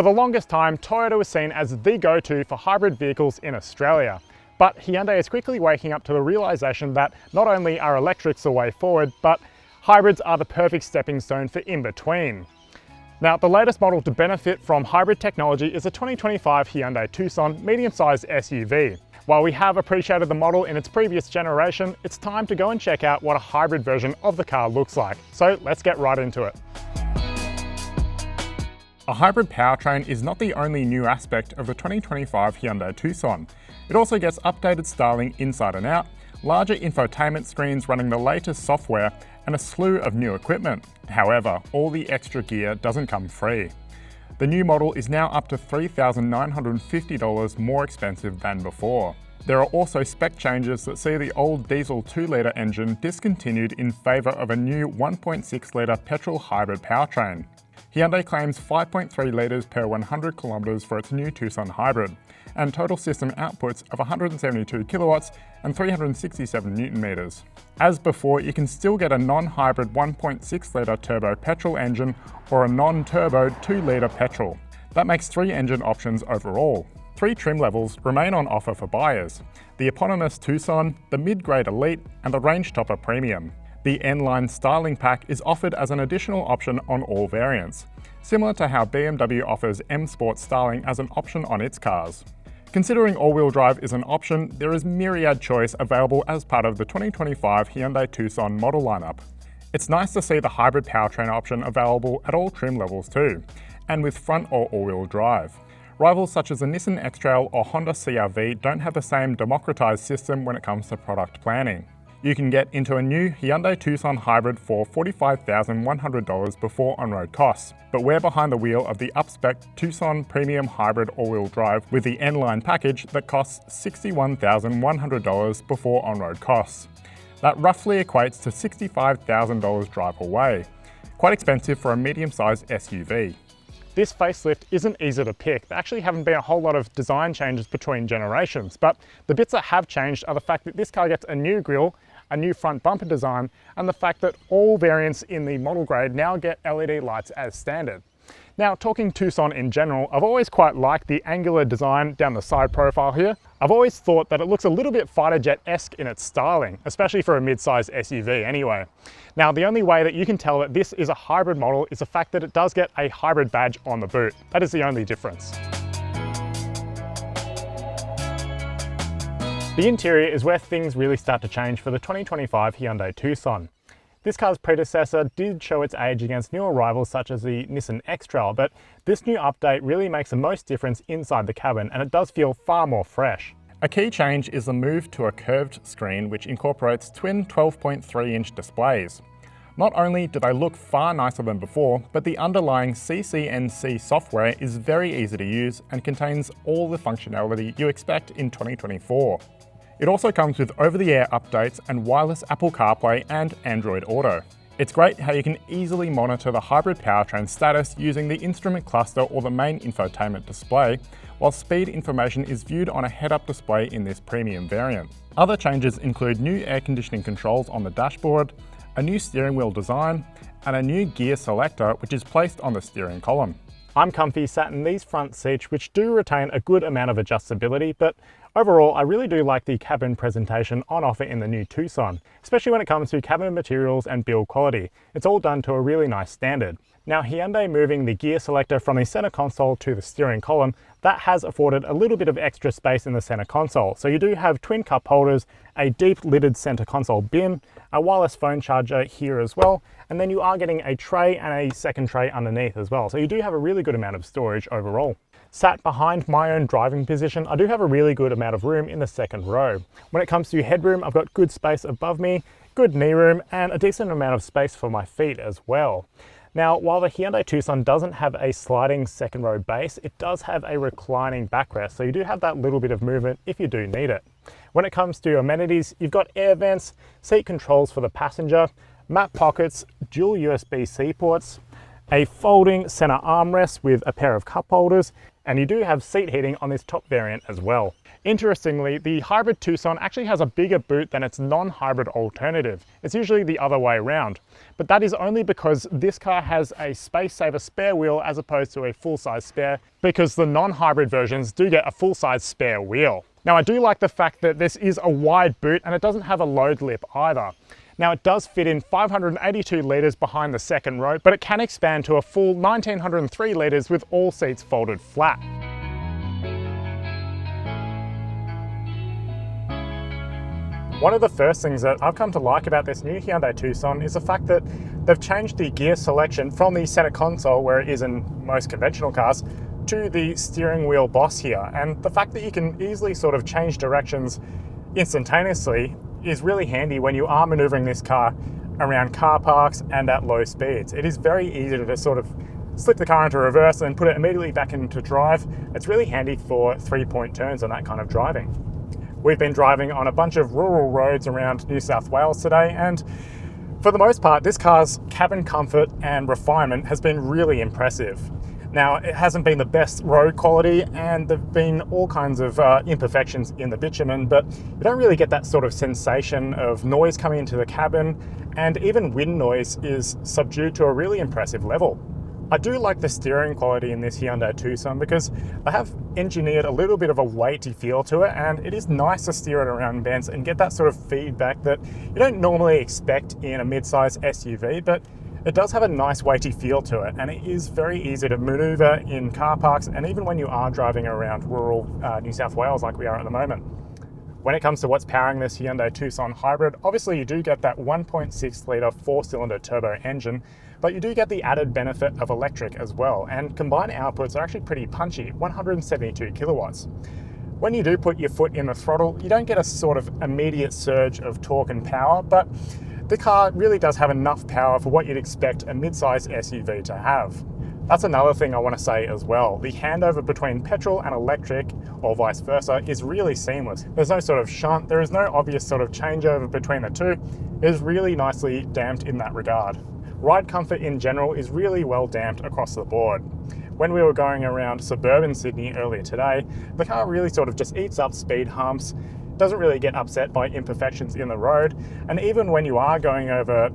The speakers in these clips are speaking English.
For the longest time, Toyota was seen as the go-to for hybrid vehicles in Australia. But Hyundai is quickly waking up to the realization that not only are electrics the way forward, but hybrids are the perfect stepping stone for in between. Now, the latest model to benefit from hybrid technology is the 2025 Hyundai Tucson medium-sized SUV. While we have appreciated the model in its previous generation, it's time to go and check out what a hybrid version of the car looks like. So let's get right into it. A hybrid powertrain is not the only new aspect of the 2025 Hyundai Tucson. It also gets updated styling inside and out, larger infotainment screens running the latest software, and a slew of new equipment. However, all the extra gear doesn't come free. The new model is now up to $3,950 more expensive than before. There are also spec changes that see the old diesel 2-litre engine discontinued in favour of a new 1.6-litre petrol hybrid powertrain. Hyundai claims 5.3 litres per 100 kilometres for its new Tucson hybrid, and total system outputs of 172 kilowatts and 367 newton meters. As before, you can still get a non-hybrid 1.6-litre turbo petrol engine or a non-turbo 2-litre petrol. That makes 3 engine options overall. 3 trim levels remain on offer for buyers: the eponymous Tucson, the mid-grade Elite, and the Range Topper Premium. The N-Line styling pack is offered as an additional option on all variants, similar to how BMW offers M Sport styling as an option on its cars. Considering all-wheel drive is an option, there is myriad choice available as part of the 2025 Hyundai Tucson model lineup. It's nice to see the hybrid powertrain option available at all trim levels too, and with front or all-wheel drive. Rivals such as the Nissan X-Trail or Honda CR-V don't have the same democratized system when it comes to product planning. You can get into a new Hyundai Tucson hybrid for $45,100 before on-road costs, but we're behind the wheel of the up-spec Tucson Premium Hybrid all-wheel drive with the N-Line package that costs $61,100 before on-road costs. That roughly equates to $65,000 drive away. Quite expensive for a medium-sized SUV. This facelift isn't easy to pick. There actually haven't been a whole lot of design changes between generations, but the bits that have changed are the fact that this car gets a new grille, a new front bumper design, and the fact that all variants in the model grade now get LED lights as standard. Now, talking Tucson in general, I've always quite liked the angular design down the side profile here. I've always thought that it looks a little bit fighter jet-esque in its styling, especially for a mid-sized SUV anyway. Now, the only way that you can tell that this is a hybrid model is the fact that it does get a hybrid badge on the boot. That is the only difference. The interior is where things really start to change for the 2025 Hyundai Tucson. This car's predecessor did show its age against newer rivals such as the Nissan X-Trail, but this new update really makes the most difference inside the cabin, and it does feel far more fresh. A key change is the move to a curved screen which incorporates twin 12.3-inch displays. Not only do they look far nicer than before, but the underlying CCNC software is very easy to use and contains all the functionality you expect in 2024. It also comes with over-the-air updates and wireless Apple CarPlay and Android Auto. It's great how you can easily monitor the hybrid powertrain status using the instrument cluster or the main infotainment display, while speed information is viewed on a head-up display in this premium variant. Other changes include new air conditioning controls on the dashboard, a new steering wheel design, and a new gear selector which is placed on the steering column. I'm comfy sat in these front seats which do retain a good amount of adjustability, but overall I really do like the cabin presentation on offer in the new Tucson, especially when it comes to cabin materials and build quality. It's all done to a really nice standard. Now, Hyundai moving the gear selector from the center console to the steering column, that has afforded a little bit of extra space in the center console. So you do have twin cup holders, a deep lidded center console bin, a wireless phone charger here as well, and then you are getting a tray and a second tray underneath as well. So you do have a really good amount of storage overall. Sat behind my own driving position, I do have a really good amount of room in the second row. When it comes to headroom, I've got good space above me, good knee room, and a decent amount of space for my feet as well. Now, while the Hyundai Tucson doesn't have a sliding second row base, it does have a reclining backrest, so you do have that little bit of movement if you do need it. When it comes to amenities, you've got air vents, seat controls for the passenger, map pockets, dual USB-C ports, a folding center armrest with a pair of cup holders, and you do have seat heating on this top variant as well. Interestingly, the hybrid Tucson actually has a bigger boot than its non-hybrid alternative. It's usually the other way around, but that is only because this car has a space saver spare wheel as opposed to a full-size spare, because the non-hybrid versions do get a full-size spare wheel. Now, I do like the fact that this is a wide boot and it doesn't have a load lip either. Now, it does fit in 582 litres behind the second row, but it can expand to a full 1903 litres with all seats folded flat. One of the first things that I've come to like about this new Hyundai Tucson is the fact that they've changed the gear selection from the center console, where it is in most conventional cars, to the steering wheel boss here. And the fact that you can easily sort of change directions instantaneously is really handy when you are maneuvering this car around car parks and at low speeds. It is very easy to just sort of slip the car into reverse and then put it immediately back into drive. It's really handy for 3-point turns and that kind of driving. We've been driving on a bunch of rural roads around New South Wales today, and for the most part, this car's cabin comfort and refinement has been really impressive. Now, it hasn't been the best road quality, and there've been all kinds of imperfections in the bitumen, but you don't really get that sort of sensation of noise coming into the cabin, and even wind noise is subdued to a really impressive level. I do like the steering quality in this Hyundai Tucson because they have engineered a little bit of a weighty feel to it, and it is nice to steer it around bends and get that sort of feedback that you don't normally expect in a mid-size SUV, but it does have a nice weighty feel to it, and it is very easy to maneuver in car parks and even when you are driving around rural New South Wales like we are at the moment. When it comes to what's powering this Hyundai Tucson hybrid, obviously you do get that 1.6 litre 4-cylinder turbo engine, but you do get the added benefit of electric as well, and combined outputs are actually pretty punchy, 172 kilowatts. When you do put your foot in the throttle, you don't get a sort of immediate surge of torque and power, but the car really does have enough power for what you'd expect a mid-size SUV to have. That's another thing I want to say as well. The handover between petrol and electric, or vice versa, is really seamless. There's no sort of shunt, there is no obvious sort of changeover between the two. It is really nicely damped in that regard. Ride comfort in general is really well damped across the board. When we were going around suburban Sydney earlier today, the car really sort of just eats up speed humps, doesn't really get upset by imperfections in the road, and even when you are going over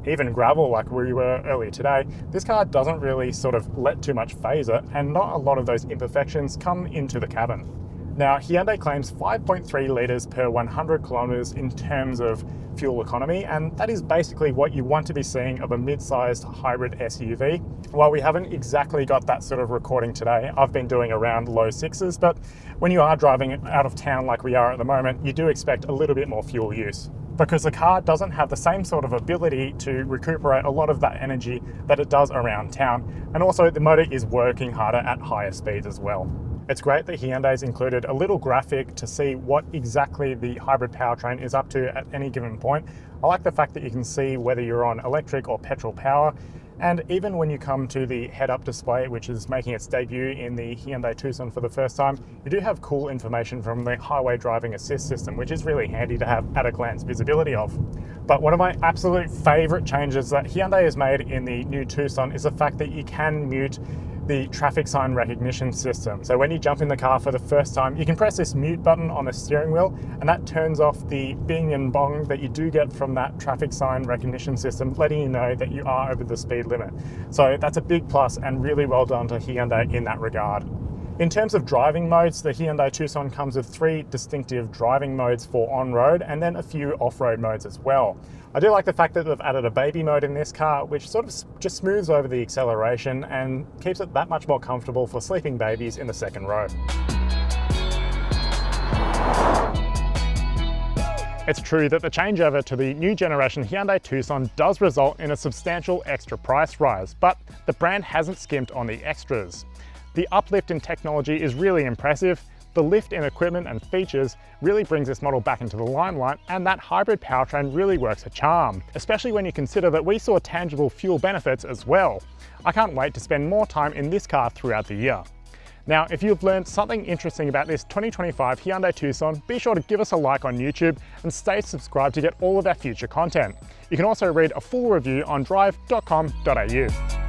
even gravel like we were earlier today, this car doesn't really sort of let too much phase it, and not a lot of those imperfections come into the cabin. Now, Hyundai claims 5.3 litres per 100 kilometres in terms of fuel economy, and that is basically what you want to be seeing of a mid-sized hybrid SUV. While we haven't exactly got that sort of recording today, I've been doing around low sixes, but when you are driving out of town like we are at the moment, you do expect a little bit more fuel use, because the car doesn't have the same sort of ability to recuperate a lot of that energy that it does around town, and also the motor is working harder at higher speeds as well. It's great that Hyundai's included a little graphic to see what exactly the hybrid powertrain is up to at any given point. I like the fact that you can see whether you're on electric or petrol power, and even when you come to the head-up display, which is making its debut in the Hyundai Tucson for the first time, you do have cool information from the highway driving assist system, which is really handy to have at-a-glance visibility of. But one of my absolute favourite changes that Hyundai has made in the new Tucson is the fact that you can mute the traffic sign recognition system. So when you jump in the car for the first time, you can press this mute button on the steering wheel, and that turns off the bing and bong that you do get from that traffic sign recognition system, letting you know that you are over the speed limit. So that's a big plus, and really well done to Hyundai in that regard. In terms of driving modes, the Hyundai Tucson comes with 3 distinctive driving modes for on-road and then a few off-road modes as well. I do like the fact that they've added a baby mode in this car, which sort of just smooths over the acceleration and keeps it that much more comfortable for sleeping babies in the second row. It's true that the changeover to the new generation Hyundai Tucson does result in a substantial extra price rise, but the brand hasn't skimped on the extras. The uplift in technology is really impressive. The lift in equipment and features really brings this model back into the limelight, and that hybrid powertrain really works a charm, especially when you consider that we saw tangible fuel benefits as well. I can't wait to spend more time in this car throughout the year. Now, if you've learned something interesting about this 2025 Hyundai Tucson, be sure to give us a like on YouTube and stay subscribed to get all of our future content. You can also read a full review on Drive.com.au.